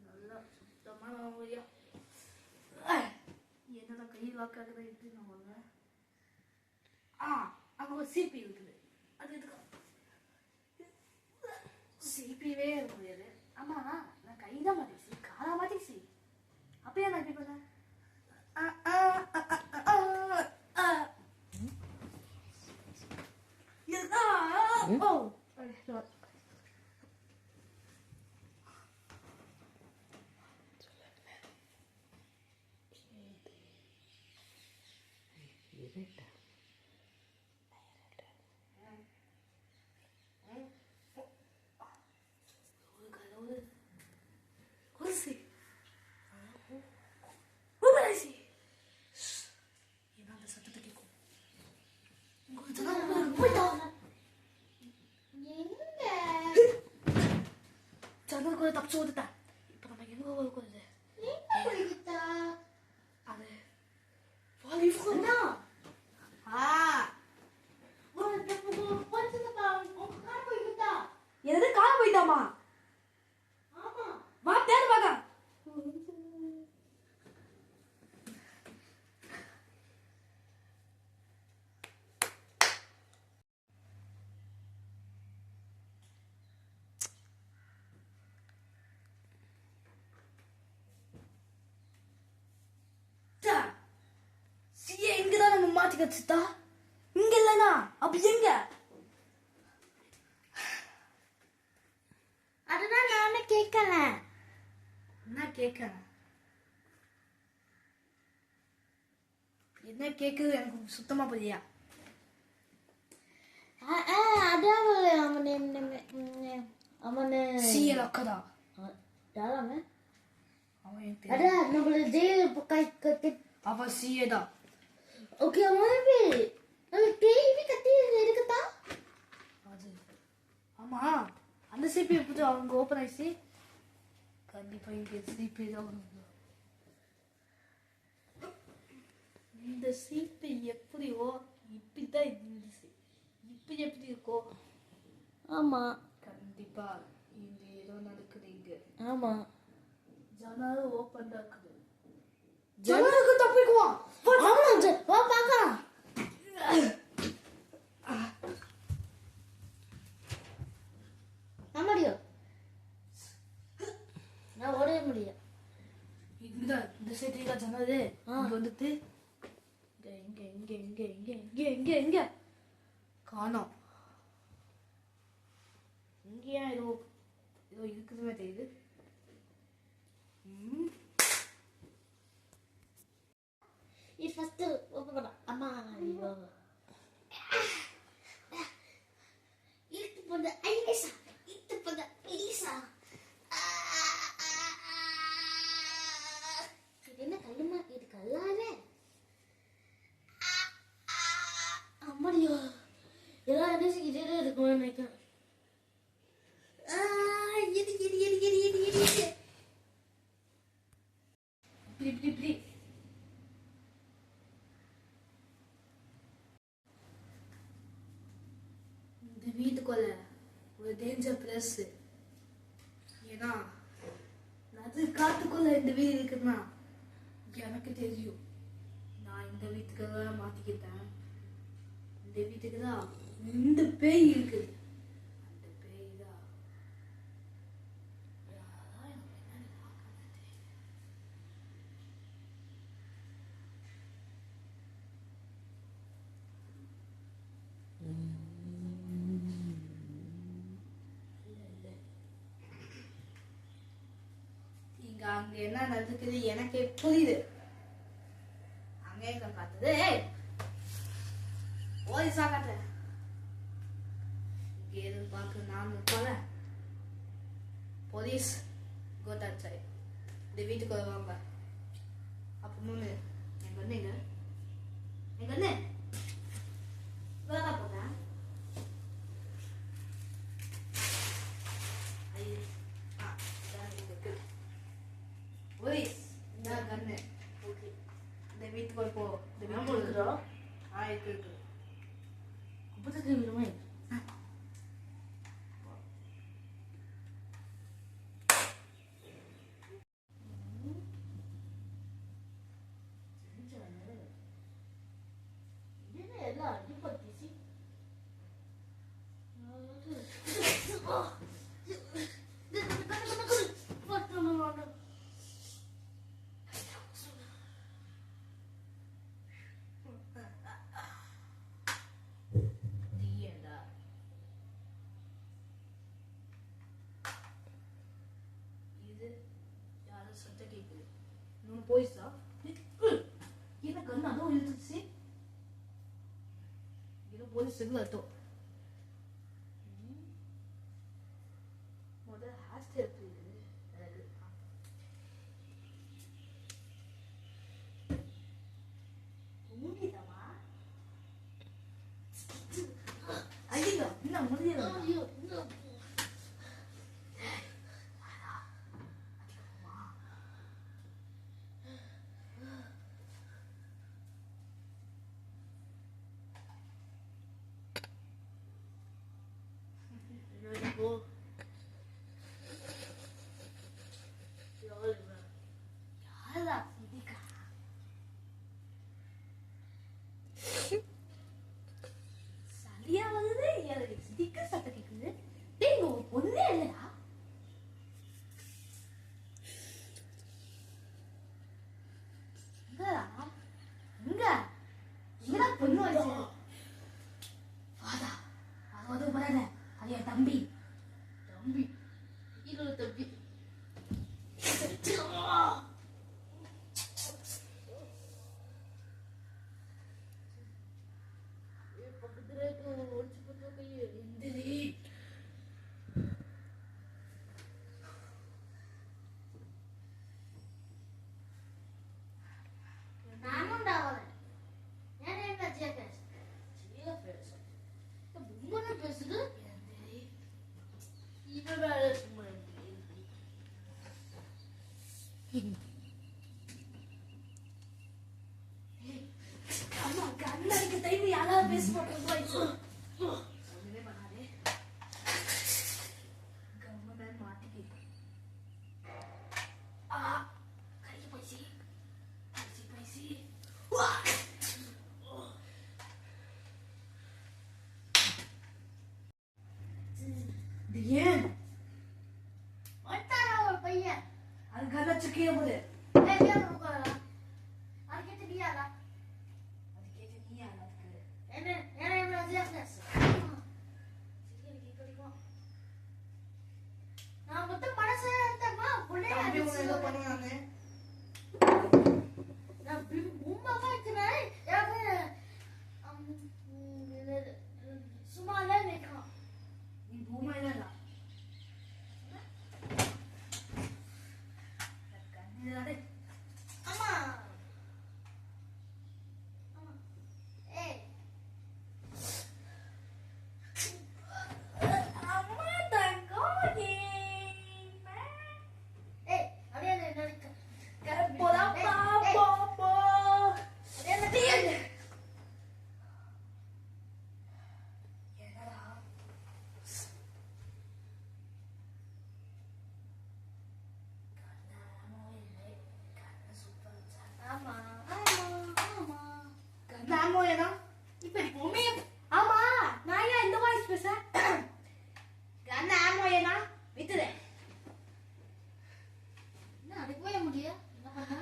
நல்லா சுத்தமான வழியா என்னோட கை லாக்காக தான் எப்படி நான் வருவேன். அங்கே ஒரு சிபி இருக்குது. அது எதுக்கு சிபிவே இருக்க முடியாது. ஆமா நான் கை தான் மாட்டிச்சு, காலா மாட்டிச்சு. அப்பயே நான் எப்படி பண்ணேன்? ஜன்னலுக்குள்ள தப்பிச்சு ஓடுட்டேன். இப்ப நம்ம எங்க போகுது? அது வாலிஃபோனா எது கால போயிட்டாமா? வா தேடு பாக்க. எங்கதான் நம்ம மாத்தி கச்சுட்டா? இங்க இல்லனா அப்ப எங்க? அதுதான் நானே கேட்கல. என்ன கேட்கல? என்ன கேக்குது எனக்கு சுத்தமா புரியா. அவனு சீயல் அக்கதா யாராமே அவன் அதான் நம்மள ஜெயில் கட்டி அவ சீயதா. ஓகே அம்மாவே அது டிவி கட்டி இருக்குதா? அது ஆமா அந்த சிபி எப்படி அவங்க ஓபன் ஆயிடுச்சு? கண்டிப்பா இங்க சிபி தான் வரும். இந்த சிபி எப்படியோ இப்படிதான் இருந்துச்சு. இப்படி எப்படி இருக்கோ? ஆமா கண்டிப்பா இங்க ஏதோ நடக்குது. இங்க ஆமா ஜன்னல் ஓபன் தான் இருக்குது. ஜன்னலுக்கு தப்பிக்குவான். ஆமா வா பாக்கலாம். நம்மடியோ நான் ஓடவே முடியும். இந்த சைடுல ஜன்னல் இங்க வந்துட்டு இங்க இங்க இங்க இங்க இங்க இங்க இங்க காணோம். இங்கேயா ஏதோ ஏதோ இருக்குதுமே தெரியுது. இது ஃபர்ஸ்ட் ஓபன் பண்ண. அம்மா ஐயோ இது பண்ண ஐசா இது பண்ண ஐசா. இது என்ன கல்லுமா? இது கல்லாதே. அம்மாடியோ எல்லாம் என்ன இதே இருக்கும்னு நினைக்கிறேன். இது இது இது இது இது இது இப்படி இப்படி இப்படி இந்த வீட்டுக்குள்ள ஒரு டேஞ்சர் பிளஸ். ஏன்னா நது காட்டுக்குள்ள இந்த வீடு இருக்குன்னா எனக்கு தெரியும். நான் இந்த வீட்டுக்கு தான் மாத்திக்கிட்டேன். இந்த வீட்டுக்கு தான் இந்த பேய் இருக்குது. அந்த பேய் தான் அங்க என்ன நடக்குது எனக்கு புரியுது. அங்கே காட்டுது போலீஸா காட்டுற இங்க எதுவும் பார்க்க நான் போல. Police go that side. இந்த வீட்டுக்கு வருவாங்க. அப்ப மூணு எங்க அண்ணங்க எங்க அண்ணன் வேலை போறேன். போலீஸ் இந்த கண்ணு ஓகே இந்த வீட்டுக்கு போ. இந்த வீட்டுக்கு இருக்குதா? இருக்கு குப்பத்தை விடுமே. இது யாரும் சத்தம் கேட்குது. இன்னொன்று போயிடுச்சா? என்ன கண்ணு அதுவும் இழுத்துச்சு. ஏதோ போலீஸுக்கு அர்த்தம். முதல்ல ஹேர் ஸ்டைல் எப்படி இருக்குது? மூடிதாமா? ஐயோ என்ன முடியல. ஐயோ இன்னும் யாரா சிதிகா? சலியா வருது. எனக்கு சிதிகா சத்தம் கேக்குது. டேய் இங்க ஒரு பொண்ணே இல்லடா. எங்கடா? எங்கடா பொண்ணு வச்சு? வாடா. அது வராத. அது என் தம்பி. தம்பி ஹீரோ தம்பி பக்கத்துல ஒடிச்சு போட்டு கையை எந்திரி. நானும் டாவறேன். ஏன் என்ன ஜேகஸ் ஜீல பேசு பொம்மன பேசுது. எந்திரி. இவ வேற சும்மா அம்மா கண்ணாடிக்கு டைம் யாராவது பேச மாட்டோம். போயிடுச்சு. ஒண்ணுமே பண்ணாதே. கவர்மெண்ட் மாட்டிக்கு. கை போயிடுச்சு. போயிடுச்சு. வா. இது ஏன்? வட்டாரா ஒரு பையன் அது கண்ணாச்சு கீழே போகுது. ஏய் ஏன் உட்காரா அது கேட்டு நீயாடா அது கேட்டு நீ யாராக்கு? என்ன என்ன இவ்வளவு ஜேகஸ் நான் மொத்தம் மனசே இருந்தேம்மா புள்ளைய தம்பி உன்னை ஏதோ அடிச்சு பண்ணுவானே. நான் உம்மாவா இருக்கிறேன் எனக்கு சும்மாவே நிற்கும். நீ பூமையிலடா. கண்ணு அம்மா அம்மா ஏய் அம்மா தங்கம் நீ ஏய் அப்படியே நினைக்க போடா போ போ. அப்படியே என்னடா? கண்ணாமோ இல்லை. கண்ணு சூப்பர் வச்சா. ஆமா ஆமா ஆமா கண்ணாமோ ஏனா? இப்ப பொம்மைய ஆமா நான் ஏன் இந்த வாய்ஸ் பேசுறேன்? கண்ணாமோ ஏனா? வித்துறே. என்ன அடிக்கவே முடியும் என்ன பண்ண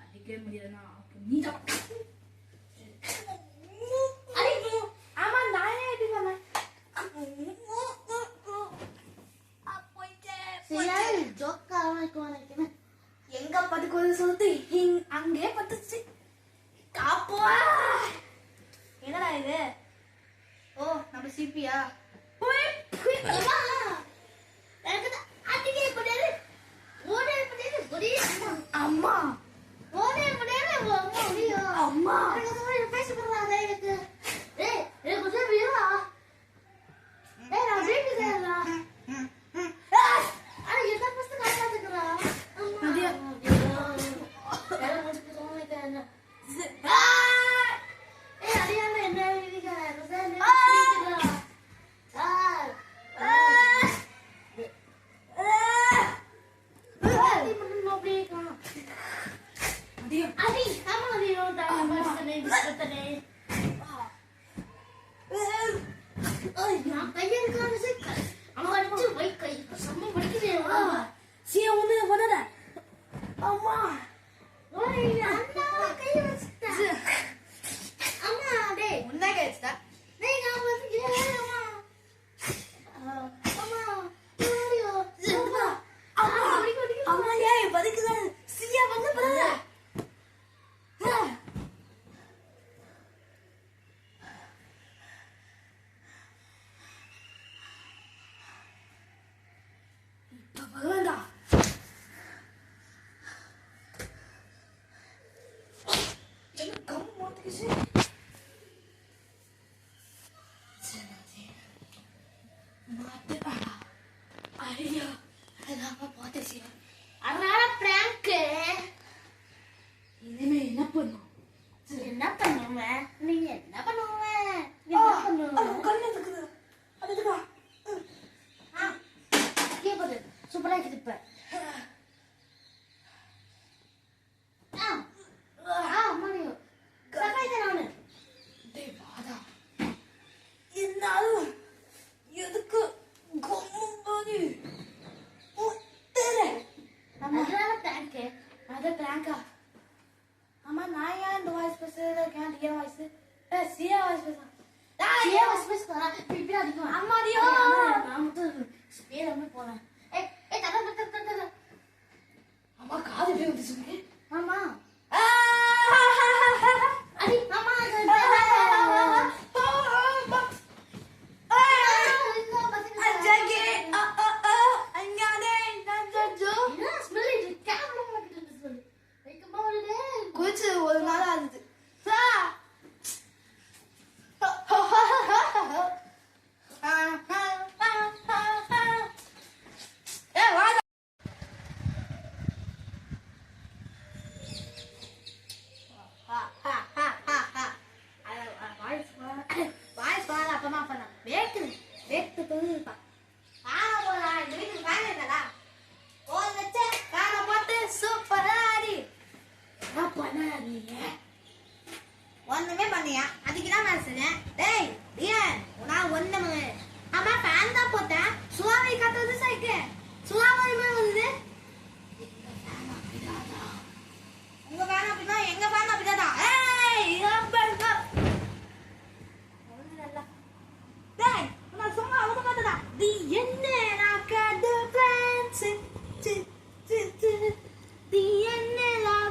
அடிக்கவே முடியாதுன்னா அப்ப நீதான். அடிக்கு ஆமா நான் ஏன் அடி பண்ணேன்? சரியான ஜோக்கா அவனுக்கு எங்க பதுக்குவது சொல்லிட்டு அங்கே பத்துச்சு. காப்பா என்னடா இது? ஓ நம்ம சிபியா? அம்மா எனக்கு அடிக்கே போடாது ஓடே போடாது ஒரே அம்மா ஓடே போடாது அம்மா முடியோ அம்மா எனக்கு பேச போறாதே எனக்கு ஏய் எனக்கு கொஞ்சம் வீரா ஏய் நான் வீட்டுக்கு சேரலா அட என்ன பஸ்ட் காப்பாத்துக்கறா அம்மா மதியா. யார முடிச்சு தோணுது என்ன ஏய் அடியால என்ன வீடிக்கற ரசன பிடிக்கறா அடி மட்டும் அப்படியே காணோம் மதியா. அடி ஆமா அடி ரோட்டா பஸ்டனே பஸ்டனே நான் கையில் காமிச்சு அம்மா அடிச்சு வை கை செம்ம படிக்கிறேன் சீ ஒண்ணு பண்ணாத. அம்மா ஓய் அண்ணா கை வச்சிட்டேன் அம்மா டேய் உன்ன கேட்டா டேய் நான் வந்துக்கிறேன் அம்மா அம்மா ஓடியோ அட பிராங்கா. ஆமா நான் ஏன் இந்த வாய்ஸ் பேசுறேன்? ஏன் வாய்ஸ்? சியா வாய்ஸ் பேசுறேன். சியா வாய்ஸ் பேசுறா. இப்படி அடிக்கும். அம்மாடியோ. நான் மட்டும் ஸ்பீடாமே போறேன். ஏய் தட. அம்மா காது போய் வந்துச்சு. மாமா. அடி மாமா. குளிச்சு ஒரு நாள் ஆகுது. வாய்ஸ் பாரு அப்பமா பண்ண வேக்கு தொழில்ப்பா. இந்த வீட்டுக்கு வேலை இல்லடா. ஓ வச்ச காலை போட்டு சூப்பரா ஆடி. என்ன பண்ண நீங்க? ஒண்ணுமே பண்ணியா? அதுக்குதான் நான் சொன்னேன். டேய் ஏன் நான் ஒண்ணுமே. அம்மா ஃபேன் தான் போட்டேன். சுவாமி கத்துறது சைக்கு. சுவாமி வருது. உங்க ஃபேன் அப்படின்னா எங்க ஃபேன் அப்படிதான். ஏய் அப்பா டேய் நான் சும்மா அவங்க பார்த்தடா. தி என்ன நான் காது ஃப்ரெண்ட்ஸ் தி என்ன நான்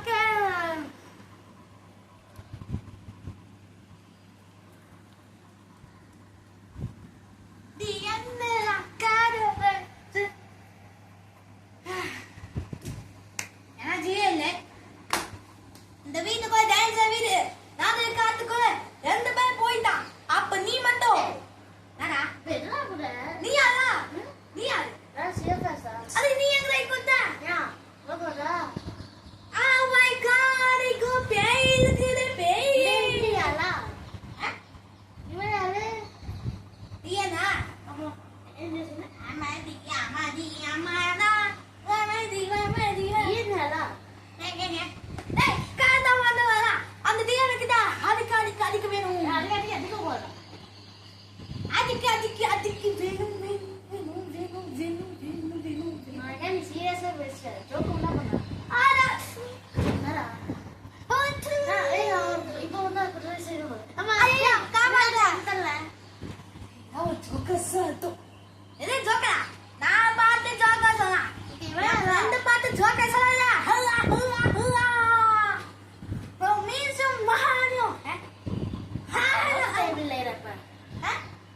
தி என்ன நான் காது ஃப்ரெண்ட்ஸ் எனர்ஜியே இல்லை. இந்த வீட்டுக்குள்ள டான்ஸ் வீடு நான் காத்துக்குள்ள 2 பேர் போயிட்டான். அப்ப நீ மட்டும் நானா? பெருடா கூட. நீ யாரா? நீ யாரு? நான் சியா பேசா. அது நீ எங்க கொண்டா? யா. போடா. Oh my god, இகோ பேய் இருக்குது பேய். நீயாலா? இவன் யாரு? நீனா? ஆமா. என்ன சொன்ன? அம்மாடி அம்மாடா. அம்மாடி. நீயாலா? டேய் காதா வந்து வரா. அந்த டியா இருக்குடா. அதுக்கு வேணும். அதுக்கு போறா. அதுக்கு வேணும். நான் ஏன் சீரியஸா பேசுற? ஜோக் பண்ணா பண்ணா. ஆடா. என்னடா? இப்போ வந்து குற்றவாளி செய்யணும். அம்மா ஐயா காமாடா. தரல. அவ ஜோக்கஸாட்டோ. எது ஜோக்கரா? நான் பாட்டு ஜோக்கா சொன்னா. இவன் ரெண்டு பாட்டு ஜோக்கா சொல்லல. ஹல்லா. மீன்ஸ் மகானியோ. ஹாய். டைபிள் ஏறப்ப.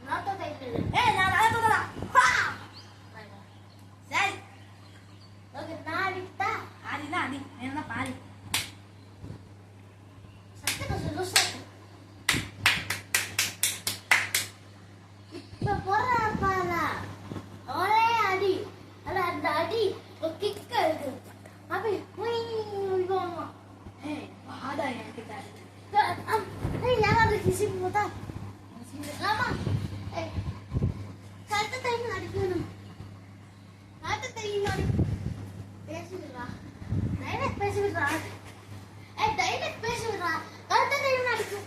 நாட் டைபிள். ஏய் நான் அத சொல்லல. வா. சரி. ஓகே நாடிட்டா. ஆடினா ஆடி. என்ன பாரு. சத்தம் சொல்லுசா. இப்ப போறா பாரா. ஒரே அடி. அட அந்த அடி ஒரு கிக் இருக்கு. அப்படி போய் போமா. ஏய் வாடா என்கிட்ட. ஏய் யாராவது கிசி போட்டா. ஆமா. ஏய் கரெக்ட் டைம் அடிக்கணும். கரெக்ட் டைம் அடி. பேசுடா. டைரக்ட் பேசுடா. ஏய் டைரக்ட் பேசுடா. கரெக்ட் டைம் அடிக்கு.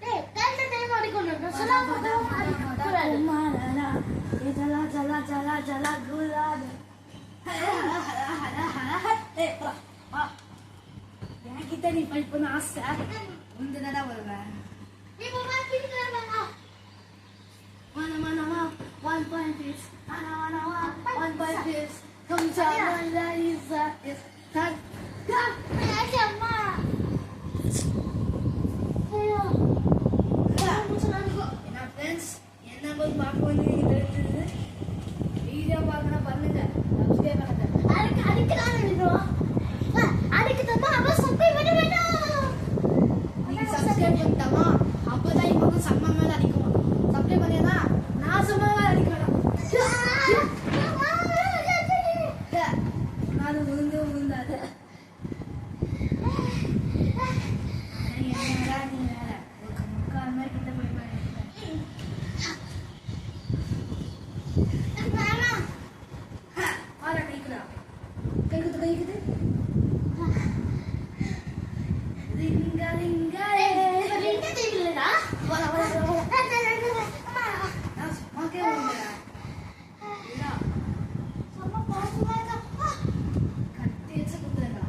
ஏய் கரெக்ட் டைம் அடிக்கணும். நான் சொல்லாம அடிக்கூடாது. மாலா. ஜலா குலாது. ஏய் வா. என்கிட்ட நீ ஃபைட் பண்ண ஆசை. உண்டனடா வருவேன். நீ போமா கிட்டறமா. Mana, 1 point please. Mana, 1 point please. Come on, Lisa. Yes. Tag. ஏய் அம்மா. ஐயோ. என்ன friends? என்ன போய் பார்க்கணும் இது. வீடியோ பார்க்கணும் பண்ணுங்க. சப்ஸ்கிரைப் பண்ணுங்க. அடிக்கலாம் நினைக்கிறோம். அடிக்குதம்மா அவ சப்பை விட வேண்டாம். நீங்க சப்ஸ்கிரைப் பண்ணிட்டமா? அப்பதான் இப்போ சம்ம மேல அடிக்கும். சப்ஸ்கிரைப் பண்ணினா நான் சம்ம மேல அடிக்கலாம். நான் விழுந்தாது. என்னடா நீ வேற ஒரு முக்கா மாதிரி கிட்ட போய் பாரு. ஆரா கைக்குதா. கைக்குது. ரிங்கா ரிங்கா. ரிங்க தெரியலடா. வா. அம்மா. நான் சும்மாக்கே வரேன்டா. இல்ல அம்மா பாசுவாங்க. கட்டி வச்சு குடுறா.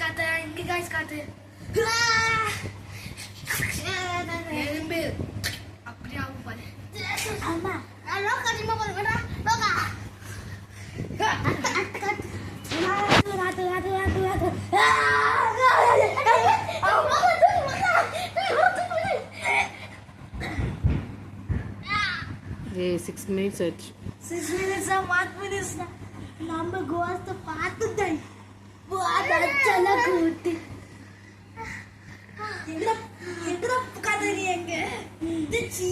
காத்து இங்க காய்ஸ் காத்து எறும்பு அப்படியே ஆகும் பாரு. அம்மா லோக்கா சின்ன போது வேடா லோக்கா Hey, 6 minutes ஆச்சு. 6 minutes மார்க் மினிட்ஸ் நம்ம கோஸ்ட் பார்த்துட்டேன் चला கூட்டி எங்கட கதறி எங்க திச்சி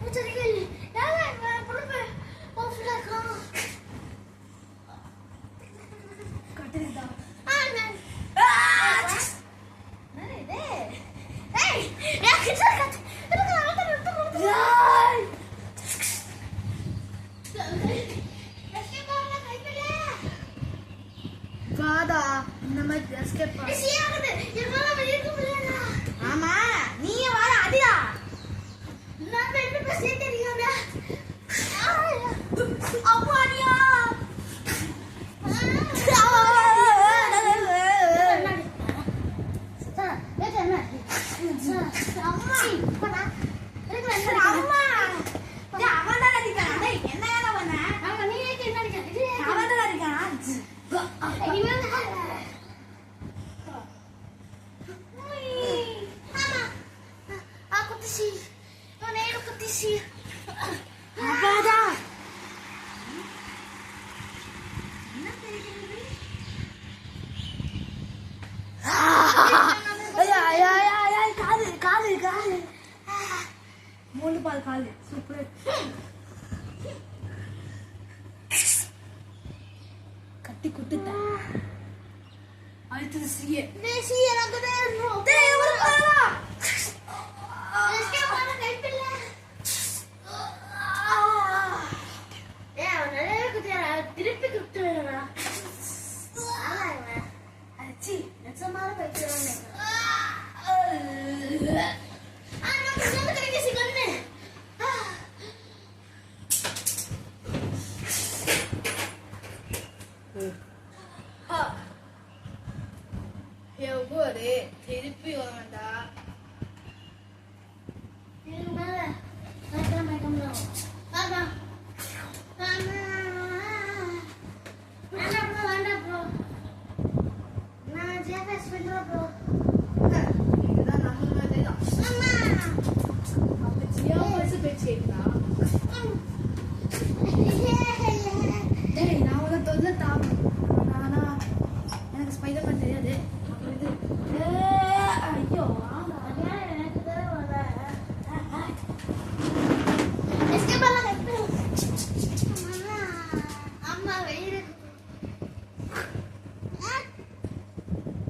முச்சரிக்கல் யாரா புறப்பே ஓஃப்ல கா கட்டறிதா நான் நரே டே ஏய் யா கிட்ட கட் இதுக்கு ஆட்ட யாய் வாடா இந்த மாதிரி எஸ்கேப் பண்ணு சியாகுது என்னால வெளிய இருக்க முடியல ஆமா நீ வாடா அடிடா நான் ரெண்டு பேசே தெரியும்ல அம்மாடியா காலு சூப்பர் கட்டி குட்டுட்ட அடுத்து சிஏ சிஏ நகதே டேய் ஒரு பாரா எஸ்கே பாரா கைப்பில்ல நிறைய குத்தியா திருப்பி குத்துறா அச்சி நிச்சயமாக பைக்கிறேன் எவ்வளோ திருப்பி வேண்டா இதுதான் நம்ம மாதிரி தான் அப்ப ஜியா பஸ் பேசிட்டா டேய் நான் உன தொல்ல தாப் நானா எனக்கு ஸ்பைடர்மேன் தெரியாது அப்புறம் இது ஐயோ எனக்கு தெரியல எஸ்கேப் பண்ணல அம்மா வெயிரு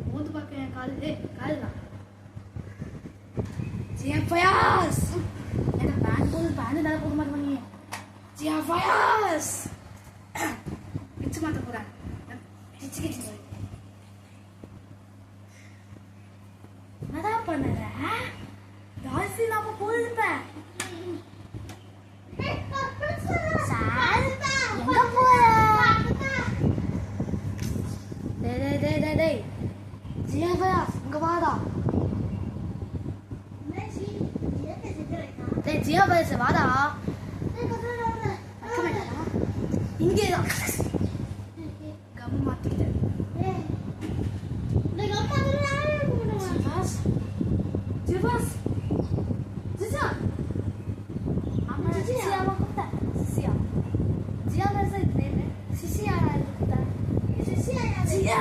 மூந்து பக்கம் என் கால் கால்தான் ஜியா ஃபயாஸ் எனக்கு பேண்ட் போது பேண்ட் தர போக மாட்டேங்க ஜியா ஃபயாஸ் பிச்சு மாத்த போறேன் பிச்சு கிச்சு என்னடா பண்ணுற டால்ஃபின் அப்ப போயிருப்ப எங்க போற டேய் ஜியா ஃபயாஸ் இங்க வாடா டேய் ஜியா ஃபயாஸ் வாடா இங்கே தான் கம் மாத்திட்டேன் ஜிவாஸ் ஜிஜா அம்மா ஜிஜா வாக்குதா சிசியா ஜியா வர்ச இதே சிசியா இருக்குதா சிசியா ஜியா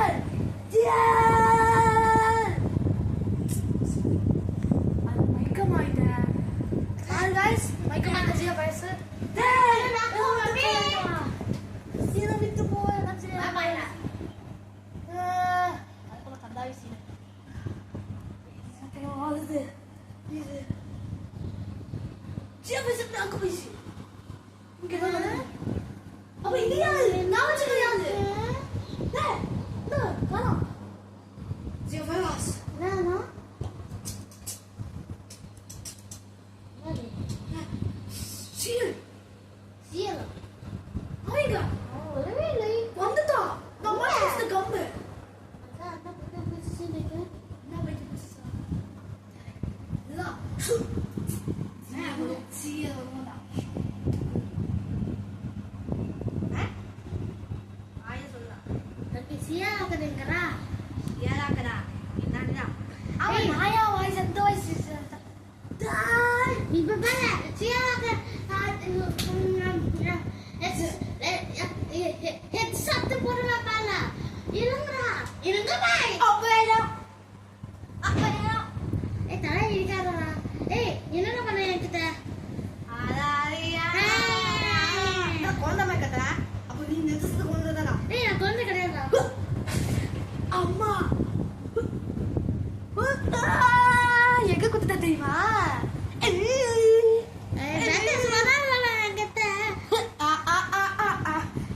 ஜியா அது மைக்கமாயிட்ட ஆல் गाइस மைக்கமாயிட்ட ஜியா வர்ச டேய் நான் போறேன் சீனா ஹெட் சத்து போடுறா பால இருங்கடா இருங்க பாய் அப்பையா ஏய் தலை இருக்காதடா ஏய் என்னடா பண்ண என்கிட்ட அடாரியா நான் கொண்டமா கட்டற அப்ப நீ நெக்ஸ்ட் கொண்டதடா ஏய் நான் கொண்டு கிடையாதுடா அம்மா எங்க குத்துட்ட தெரியுமா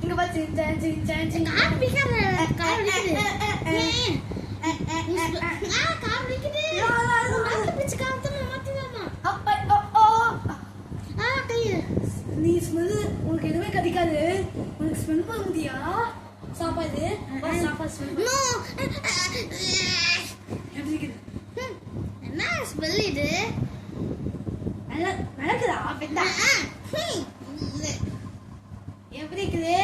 இங்க பாத்து எங்க ஆப்பிக்கார கால் வலிக்குது கால் வலிக்குது பிச்சு காத்துன மாத்தினாமா கையில நீ ஸ்மெல் உனக்கு எதுவுமே கதிக்காது உனக்கு ஸ்மெல் பண்ண முடியா சாப்பாடு சாப்பாடு ஸ்மெல் நோ எப்படி இருக்குது என்ன ஸ்மெல் இது நல்லா நடக்குதா பெட்டா எப்படி இருக்குது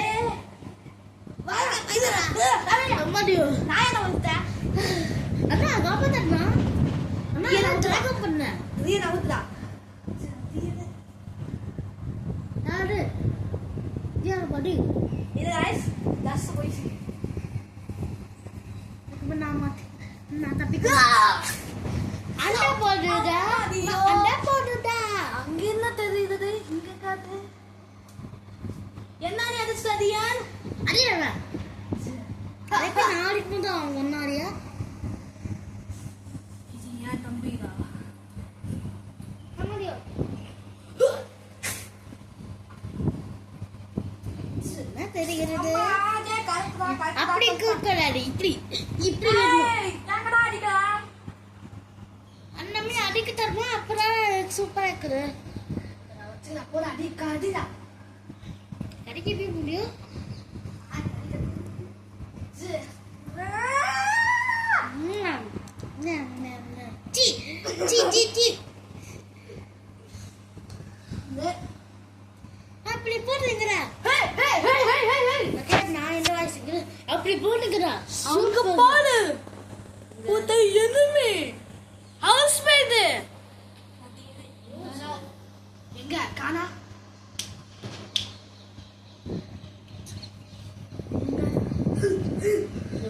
அம்மாடியோ நான் என்ன வந்துட்டேன் அண்ணா காப்பாத்தண்ணா அண்ணா நான் டிராகன் பண்ணேன் நீ நவுத்துடா யாரு யாரு படி இது ஐஸ் தஸ் போயிச்சு நான் தப்பிக்க அண்டை போடுடா அண்டை போடுடா அங்க என்ன தெரியுது இங்க காட்டு என்ன அது சதியான் அடியாடா அதுக்கு நாளைக்கு வந்து அவங்க ஒன்னாரியா இது ஏன் தம்பிடா அம்மாடியோ என்ன தெரிகிறது அப்படி கூடாது இப்படி இப்படி அண்ணமே அடிக்க தருமா அப்புறம் சூப்பரா இருக்குது கடைக்கு போய் முடியும் சி சி சி சி அப்படி போட்டுக்கிறா நான் என்ன வாசிக்கிறேன் அப்படி போட்டுக்கிறா அங்க பாரு உத enemy housemate எங்க காணா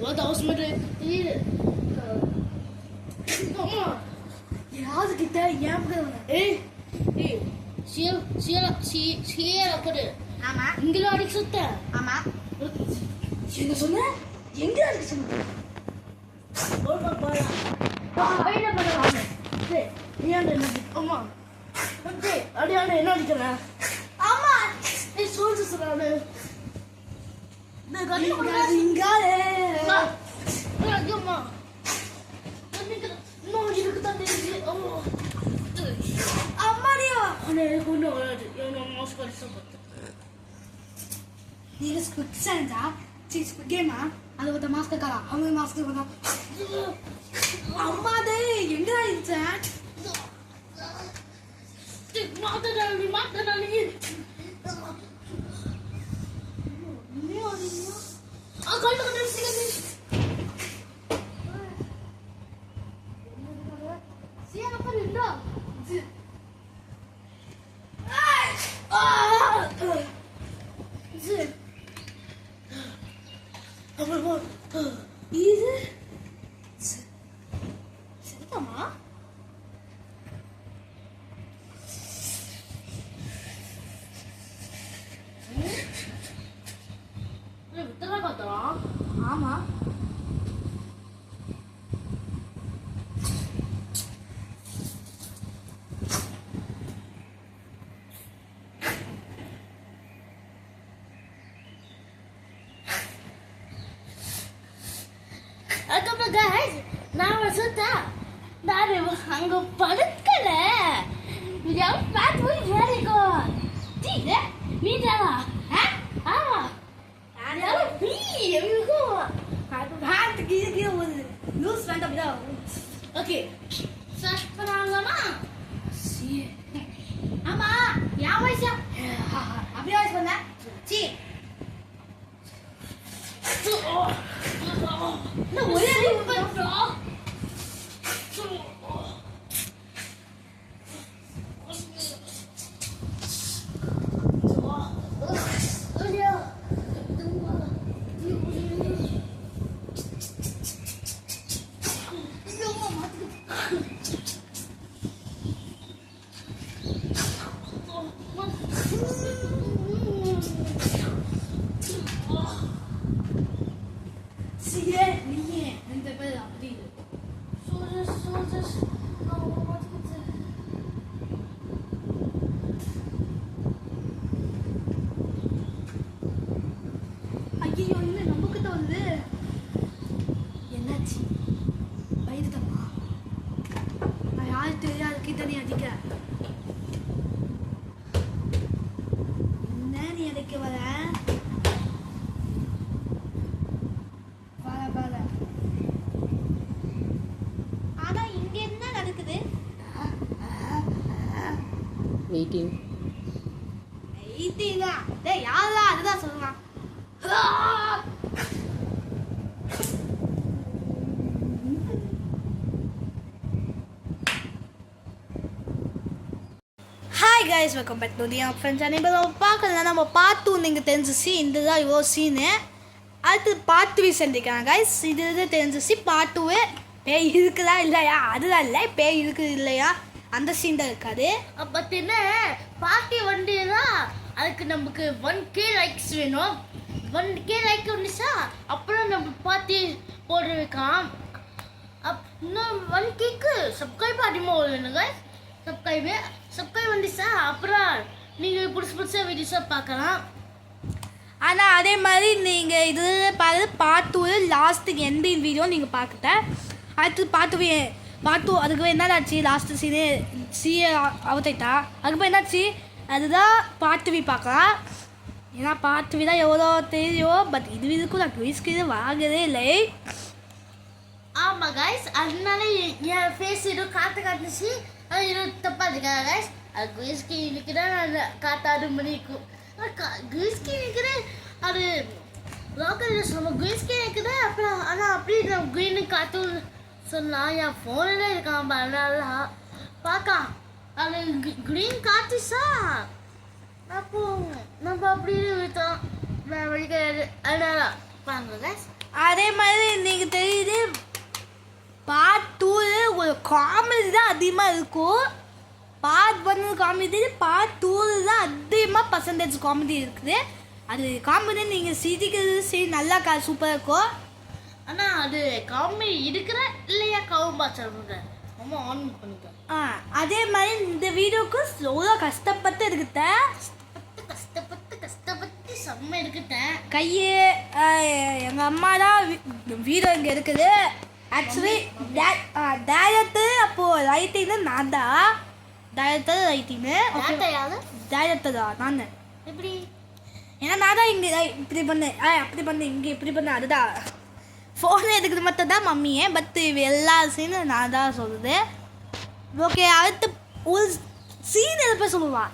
what housemate இது அம்மா யாரு கிட்ட ஏன் ஏய் ஏய் சீல போடு ஆமா இங்கல அடிக்க சுத்த ஆமா என்ன சொன்ன எங்க இருக்கு சொன்ன போடா போடா பையில போடுவாங்க டேய் நீ என்ன அம்மா டேய் அடியானே என்ன அடிக்கற ஆமா ஏய் சொல்லுது சொல்றானே நான் கண்ணு போடுறேன் இங்காலே அம்மா இன்னும் இருக்கு தான் தெரியுது அம்மாடியா அண்ணே கொண்டு வராது எங்க மாஸ் கடிச்சு போட்டு நீங்க ஸ்குட் செஞ்சா ஸ்குட் கேமா அது ஒரு மாஸ்க் கலா அவங்க மாஸ்க் பண்ணா அம்மா டே எங்க இருந்துச்சா மாத்தறானே கண்ணு கண்ணு சீல போடு இந்தோ இது சரிதாமா வித்தரா பார்த்தா ஆமா அதுக்கப்புறம் guys, நான் வசத்தா நான் அங்க படுக்கல என் பேட் போய் வேலைக்கோ தீர நீ தானா ஆமா யாரோ நீ எவ்வளோ அது பேண்ட் கீழே ஒரு லூஸ் பேண்ட் அப்படிதான் ஓகே சர்ச் பண்ணலாமா சி ஆமா யா வயசா அப்படியே வாய்ஸ் பண்ண சி நான் ஒரே அடி பண்றோம் சியே நீயே இந்த பேர் அப்படி சோஜஸ் ஐயோ என்ன நமக்கு தான் வந்து என்னாச்சு பயந்துட்டமா நான் யார் தெரியாது கிட்ட நீ அடிக்க என்ன நீ அடிக்க வர ஆனா இங்க என்ன நடக்குது வெயிட்டிங். தான் டேய் யாரா அதுதான் சொல்லுவான் hi guys welcome back to the friends அனைவரும் பார்க்கலாம் நம்ம பார்த்து நீங்கள் தெரிஞ்சிச்சு இந்த தான் இவ்வளோ சீனு அடுத்து பார்ட் 3 செஞ்சுக்கலாம் கைஸ் இது தெரிஞ்சிச்சு பார்ட் 2 பேய் இருக்குதா இல்லையா அதுதான் இல்லை பேய் இருக்குது இல்லையா அந்த சீன் தான் இருக்காது பட் என்ன பார்ட்டி வண்டினா அதுக்கு நமக்கு 1K லைக்ஸ் வேணும். 1K லைக் வந்துச்சா அப்புறம் நம்ம பார்ட்டி போட்டு வைக்கலாம். இன்னும் 1Kக்கு சப்ஸ்கிரைப் அதிகமாக வேணுங்க. சப்ஸ்கிரைப் வந்துச்சா அப்புறம் நீங்கள் புதுசு வீடியோஸாக பார்க்கலாம். ஆனால் அதே மாதிரி நீங்கள் இது பார்த்து பார்ட் 2 லாஸ்ட்டுக்கு எண்டிங் வீடியோ நீங்கள் பார்த்துட்ட அடுத்து பார்ட் 2 அதுக்கு என்னாச்சு லாஸ்ட்டு சீனு சீயை அவுத்தாயிட்டா அதுக்கப்புறம் என்னாச்சு அதுதான் பார்ட் 3 பார்க்கலாம். ஏன்னா பார்ட் 3 தான் எவ்வளோ தெரியும் பட் இதுக்கும் நான் குயிஸ்க்கு இது வாங்கவே இல்லை. ஆமாம் கைஸ் அதனால என் ஃபேஸ் இன்னும் காட்டுச்சு அது இன்னும் தப்பாக இருக்கா கைஸ் அது குயிஸ்கி இன்னைக்கு தான் நான் காட்டாது மணிக்கும் குயிஸ்கி நிற்கிறேன் அது லோக்கல் சொல்ல குயிஸ்கி நிற்குது அப்புறம் ஆனால் அப்படி நான் குயின்னு காட்டு சொன்னால் என் ஃபோனில் இருக்கான் அதனால பார்க்கலாம் அது க்ரீன் காட்டுச்சா அப்போ நம்ம அப்படின்னு விட்டோம் நான் வழிகாது அதனால பாருங்க கைஸ். அதே மாதிரி நீங்கள் தெரியுது பார்ட் 2 ஒரு காமெடி தான் அதிகமாக இருக்கும். பார்ட் 1 காமெடி பார்ட் 2 தான் அதிகமாக பர்சன்டேஜ் காமெடி இருக்குது. அது காமெடி நீங்கள் சிரிக்கிறது சரி நல்லா சூப்பராக இருக்கும். ஆனால் அது காமெடி இருக்கிற இல்லையா கவும்பா சொல்லுங்க ரொம்ப ஆன் பண்ணிட்டேன். அதே மாதிரி இந்த வீடியோக்கு எவ்வளோ கஷ்டப்பட்டு இருக்குத கஷ்டப்பட்டு செம்ம இருக்குட்டேன் கையே எங்கள் அம்மா தான் வீடியோ இங்கே இருக்குது. ஆக்சுவலி டேரக்டர் அப்போது ரைட்டிங்னு நான் தான் டேரக்டர் ரைட்டிங்கு டேரக்டர் தான் நான் எப்படி ஏன்னா நான் தான் இங்கே இப்படி பண்ணேன் அப்படி பண்ணேன் இங்கே இப்படி பண்ணேன் அதுதான் ஃபோன் எடுக்கிறது மட்டும் தான் மம்மியே பட் எல்லா சீனும் நான் தான் சொல்லுது. ஓகே அடுத்து ஒரு சீன் எழுப்ப சொல்லுவா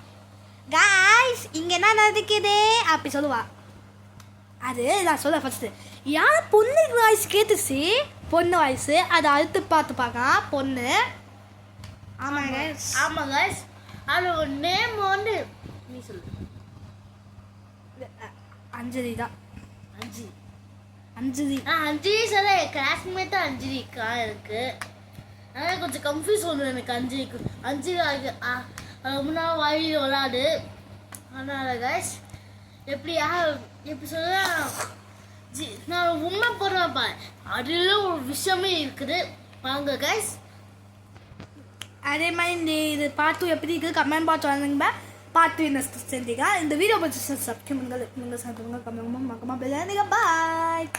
காய்ஸ் இங்கே என்ன நடக்குது அப்படி சொல்லுவா. அது நான் சொல்ல ஃபஸ்ட்டு யார் பொண்ணு வாய்ஸ் கேட்டுச்சு பொண்ணு வாய்ஸு அதை அடுத்து பார்க்கலாம் பொண்ணு. ஆமாங்க ஆமாம் கைஸ் அது ஒரு நேம் வந்து நீ சொல்லு அஞ்சலி தான் அஞ்சலி அஞ்சலி சொல்ல கிளாஸ்மேட் அஞ்சலிக்கா இருக்கு ஆனால் கொஞ்சம் கன்ஃபியூஸ் ஒன்று எனக்கு அஞ்சலி ரொம்ப நாள் வாயில் விளாடு அதனால கைஸ் எப்படி சொல்ல நான் உண்மை போடுறப்ப அதில் ஒரு விஷயமே இருக்குது வாங்க கைஸ். அதே மாதிரி இந்த இது பார்த்து எப்படி இருக்குது கமெண்ட் பாக்ஸ் வந்தீங்க பார்த்து என்ன செஞ்சீங்க இந்த வீடியோ பற்றி சப்ஸ்கிரைப் பண்ணுங்கள் கமெண்ட் மறக்காம பெல் பாய்.